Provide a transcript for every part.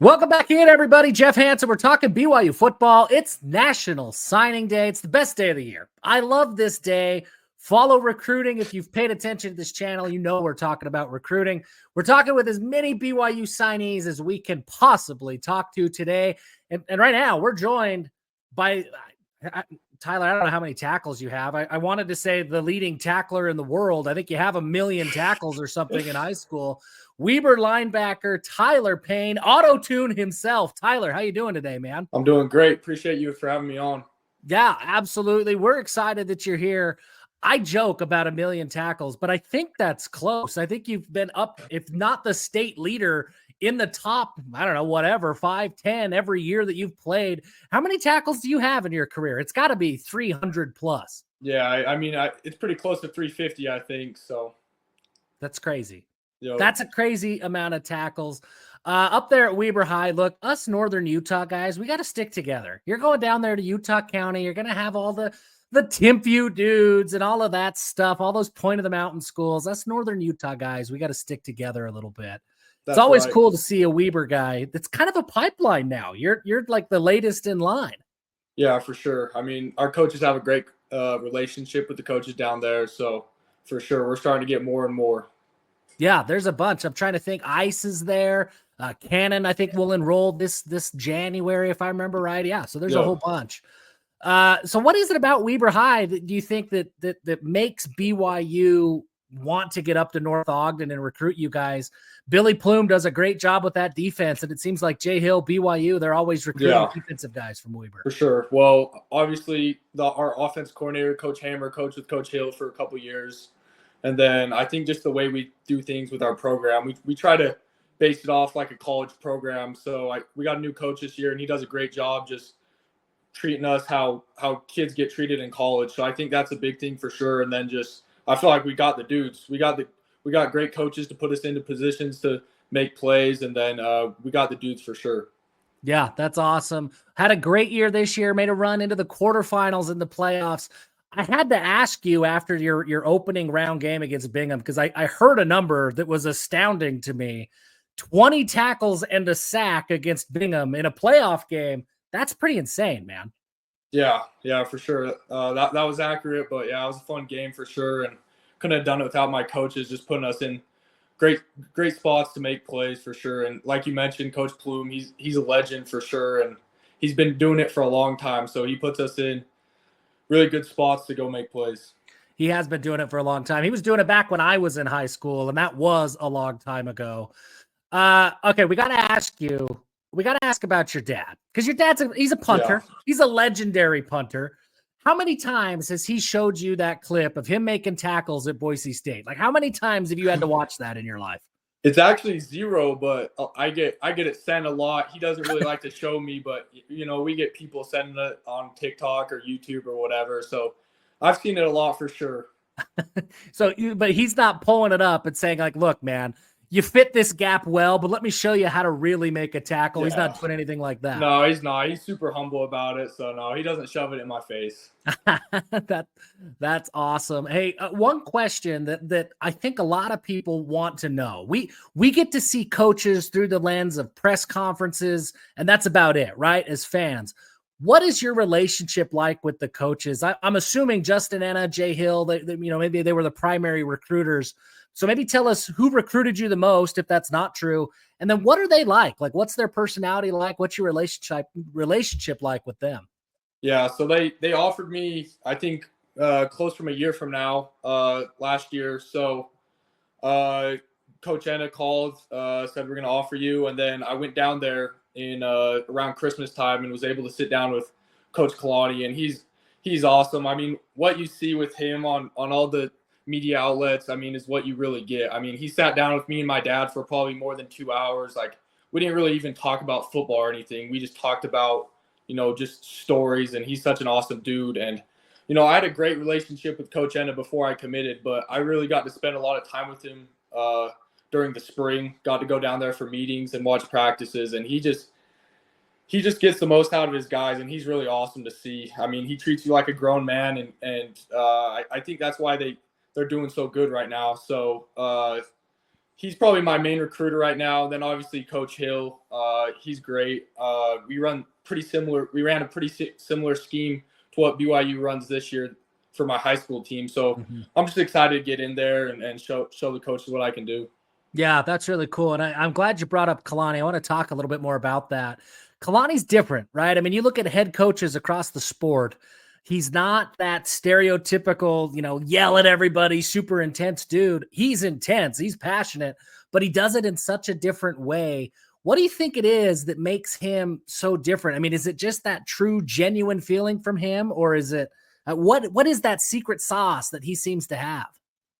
Welcome back in, everybody. Jeff Hansen. We're talking BYU football. It's National Signing Day. It's the best day of the year. I love this day. Follow recruiting. If you've paid attention to this channel, you know we're talking about recruiting. We're talking with as many BYU signees as we can possibly talk to today. And right now, we're joined by Tyler. I don't know how many tackles you have. I wanted to say the leading tackler in the world. I think you have 1 million tackles or something in high school. Weber linebacker Tyler Payne, auto-tune himself. Tyler, how you doing today, man? I'm doing great. Appreciate you for having me on. Yeah, absolutely. We're excited that you're here. I joke about 1 million tackles, but I think that's close. I think you've been up, if not the state leader, in the top, I don't know, whatever, 5, 10 every year that you've played. How many tackles do you have in your career? It's got to be 300 plus. Yeah, I mean, it's pretty close to 350, I think. So that's crazy. Yo. That's a crazy amount of tackles. Up there at Weber High, look, us Northern Utah guys, we got to stick together. You're going down there to Utah County. You're going to have all the Timpview dudes and all of that stuff, all those point of the mountain schools. Us Northern Utah guys, we got to stick together a little bit. It's always cool to see a Weber guy. That's kind of a pipeline now. You're like the latest in line. Yeah, for sure. I mean, our coaches have a great relationship with the coaches down there. So for sure, we're starting to get more and more. Yeah, there's a bunch. I'm trying to think. Ice is there. Cannon, I think, will enroll this January, if I remember right. Yeah, so there's a whole bunch. So what is it about Weber High that do you think that makes BYU want to get up to North Ogden and recruit you guys? Billy Plume does a great job with that defense, and it seems like Jay Hill, BYU, they're always recruiting defensive guys from Weber. For sure. Well, obviously, our offense coordinator, Coach Hammer, coached with Coach Hill for a couple years. And then I think just the way we do things with our program, we try to base it off like a college program. So we got a new coach this year, and he does a great job just treating us how kids get treated in college. So I think that's a big thing for sure. And then just I feel like we got the dudes. We got great coaches to put us into positions to make plays, and then we got the dudes for sure. Yeah, that's awesome. Had a great year this year. Made a run into the quarterfinals in the playoffs. I had to ask you after your opening round game against Bingham, because I heard a number that was astounding to me. 20 tackles and a sack against Bingham in a playoff game. That's pretty insane, man. Yeah, for sure. That was accurate, but yeah, it was a fun game for sure, and couldn't have done it without my coaches just putting us in great spots to make plays for sure. And like you mentioned, Coach Plume, he's a legend for sure, and he's been doing it for a long time, so he puts us in really good spots to go make plays. He has been doing it for a long time. He was doing it back when I was in high school, and that was a long time ago. Okay, we got to ask about your dad, because your he's a punter. Yeah. He's a legendary punter. How many times has he showed you that clip of him making tackles at Boise State? Like, how many times have you had to watch that in your life? It's actually 0, but I get it sent a lot. He doesn't really like to show me, but we get people sending it on TikTok or YouTube or whatever. So I've seen it a lot for sure. But he's not pulling it up and saying like, look, man, you fit this gap well, but let me show you how to really make a tackle. Yeah. He's not doing anything like that. No, he's not. He's super humble about it. So no, he doesn't shove it in my face. That's awesome. Hey, one question that I think a lot of people want to know. We get to see coaches through the lens of press conferences, and that's about it, right? As fans, what is your relationship like with the coaches? I'm assuming Justin Enna, Jay Hill, maybe they were the primary recruiters. So maybe tell us who recruited you the most, if that's not true. And then what are they like? Like, what's their personality like? What's your relationship like with them? Yeah, so they offered me, I think, close from a year from now, last year. So Coach Enna called, said we're going to offer you. And then I went down there in around Christmas time and was able to sit down with Coach Kalani. And he's awesome. I mean, what you see with him on all the media outlets, I mean, is what you really get. I mean, he sat down with me and my dad for probably more than 2 hours. Like, we didn't really even talk about football or anything. We just talked about, just stories, and he's such an awesome dude. And, I had a great relationship with Coach Enna before I committed, but I really got to spend a lot of time with him during the spring, got to go down there for meetings and watch practices. And he just gets the most out of his guys, and he's really awesome to see. I mean, he treats you like a grown man, and I think that's why they're doing so good right now. So he's probably my main recruiter right now. Then obviously Coach Hill, he's great. We ran a pretty similar scheme to what BYU runs this year for my high school team. So I'm just excited to get in there and show the coaches what I can do. Yeah, that's really cool. And I'm glad you brought up Kalani. I want to talk a little bit more about that. Kalani's different, right? I mean, you look at head coaches across the sport. He's not that stereotypical, yell at everybody, super intense dude. He's intense. He's passionate, but he does it in such a different way. What do you think it is that makes him so different? I mean, is it just that true, genuine feeling from him, or is it what is that secret sauce that he seems to have?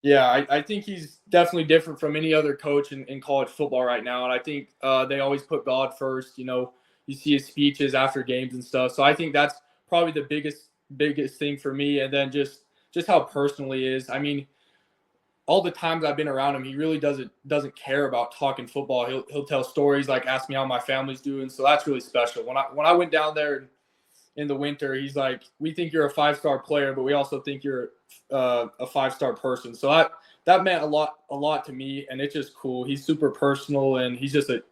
Yeah, I think he's definitely different from any other coach in college football right now. And I think they always put God first. You see his speeches after games and stuff. So I think that's probably the biggest thing for me. And then just how personal he is. I mean, all the times I've been around him, he really doesn't care about talking football. He'll tell stories, like ask me how my family's doing. So that's really special. When I went down there in the winter, he's like, we think you're a 5-star player, but we also think you're a 5-star person. So that meant a lot to me, and it's just cool. He's super personal, and he's just a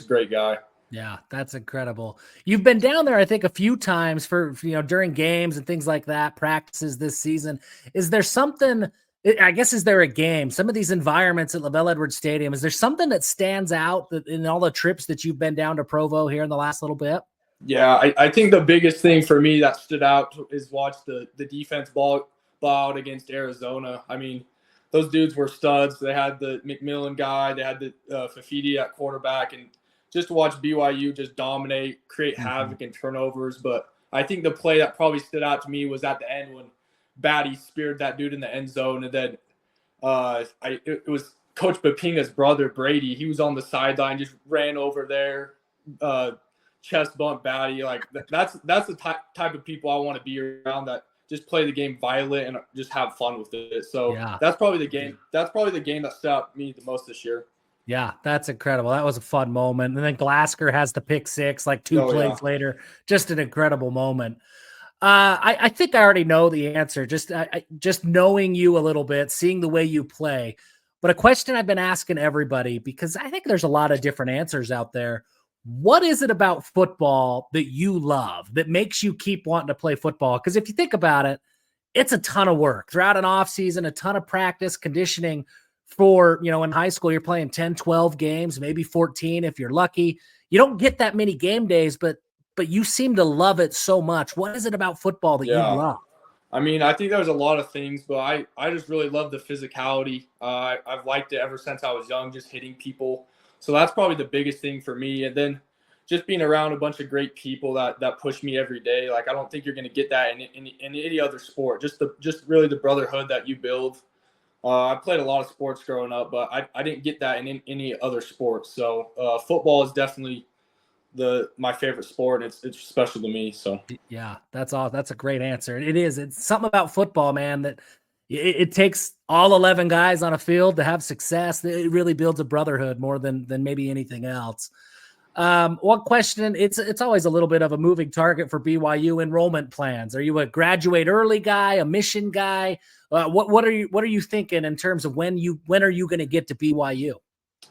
great guy. Yeah, that's incredible. You've been down there, I think, a few times for during games and things like that, practices this season. Is there something? I guess, is there a game? Some of these environments at LaBelle Edwards Stadium, is there something that stands out in all the trips that you've been down to Provo here in the last little bit? Yeah, I think the biggest thing for me that stood out is watch the defense ball out against Arizona. I mean, those dudes were studs. They had the McMillan guy, they had the Fafiti at quarterback, and just to watch BYU just dominate, create havoc and turnovers. But I think the play that probably stood out to me was at the end when Batty speared that dude in the end zone, and then it was Coach Bapinga's brother Brady. He was on the sideline, just ran over there, chest bump Batty. Like that's the type of people I want to be around, that just play the game violent and just have fun with it. So yeah, that's probably the game. That's probably the game that stood out to me the most this year. Yeah, that's incredible. That was a fun moment. And then Glasker has the pick six, like two plays later. Just an incredible moment. I think I already know the answer. Just knowing you a little bit, seeing the way you play. But a question I've been asking everybody, because I think there's a lot of different answers out there. What is it about football that you love that makes you keep wanting to play football? Because if you think about it, it's a ton of work throughout an off season, a ton of practice, conditioning. For, in high school, you're playing 10, 12 games, maybe 14 if you're lucky. You don't get that many game days, but you seem to love it so much. What is it about football that you love? I mean, I think there's a lot of things, but I just really love the physicality. I've liked it ever since I was young, just hitting people. So that's probably the biggest thing for me. And then just being around a bunch of great people that push me every day. Like, I don't think you're going to get that in any other sport. Just really the brotherhood that you build. I played a lot of sports growing up, but I didn't get that in any other sport. So football is definitely my favorite sport. It's special to me. So yeah, that's all. That's a great answer. It is. It's something about football, man, that it takes all 11 guys on a field to have success. It really builds a brotherhood more than maybe anything else. One question, it's always a little bit of a moving target for BYU enrollment plans. Are you a graduate early guy, a mission guy? What are you thinking in terms of when are you going to get to BYU?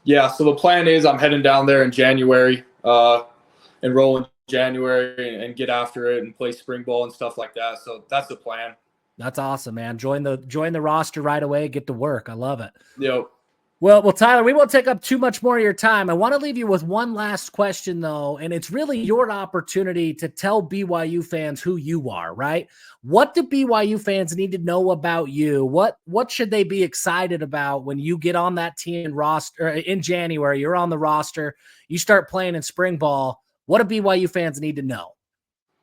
Yeah, so the plan is I'm heading down there in January, enroll in January and get after it and play spring ball and stuff like that. So that's the plan. That's awesome, man. Join the roster right away, get to work. I love it. Yep. Well, Tyler, we won't take up too much more of your time. I want to leave you with one last question, though, and it's really your opportunity to tell BYU fans who you are, right? What do BYU fans need to know about you? What should they be excited about when you get on that team roster in January? You're on the roster. You start playing in spring ball. What do BYU fans need to know?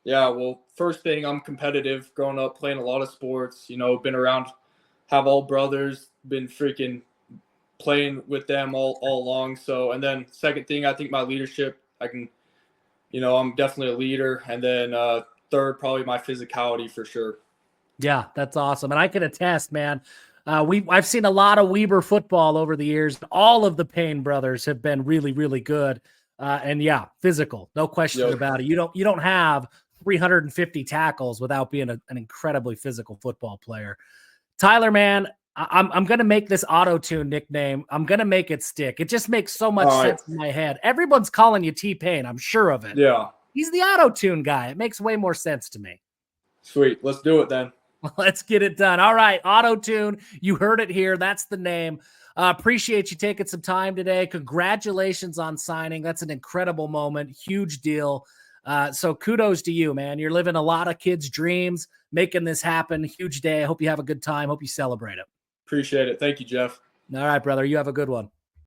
Yeah, well, first thing, I'm competitive. Growing up, playing a lot of sports. Been around, have all brothers. Been freaking playing with them all along. So, and then second thing, I think my leadership, I'm definitely a leader. And then third, probably my physicality for sure. Yeah, that's awesome. And I can attest, man, I've seen a lot of Weber football over the years. All of the Payne brothers have been really, really good. And yeah, physical, no question about it. You don't have 350 tackles without being an incredibly physical football player. Tyler, man, I'm going to make this auto-tune nickname. I'm going to make it stick. It just makes so much sense in my head. Everyone's calling you T-Pain. I'm sure of it. Yeah. He's the auto-tune guy. It makes way more sense to me. Sweet. Let's do it then. Let's get it done. All right. Auto-tune. You heard it here. That's the name. Appreciate you taking some time today. Congratulations on signing. That's an incredible moment. Huge deal. So kudos to you, man. You're living a lot of kids' dreams, making this happen. Huge day. I hope you have a good time. Hope you celebrate it. Appreciate it. Thank you, Jeff. All right, brother. You have a good one.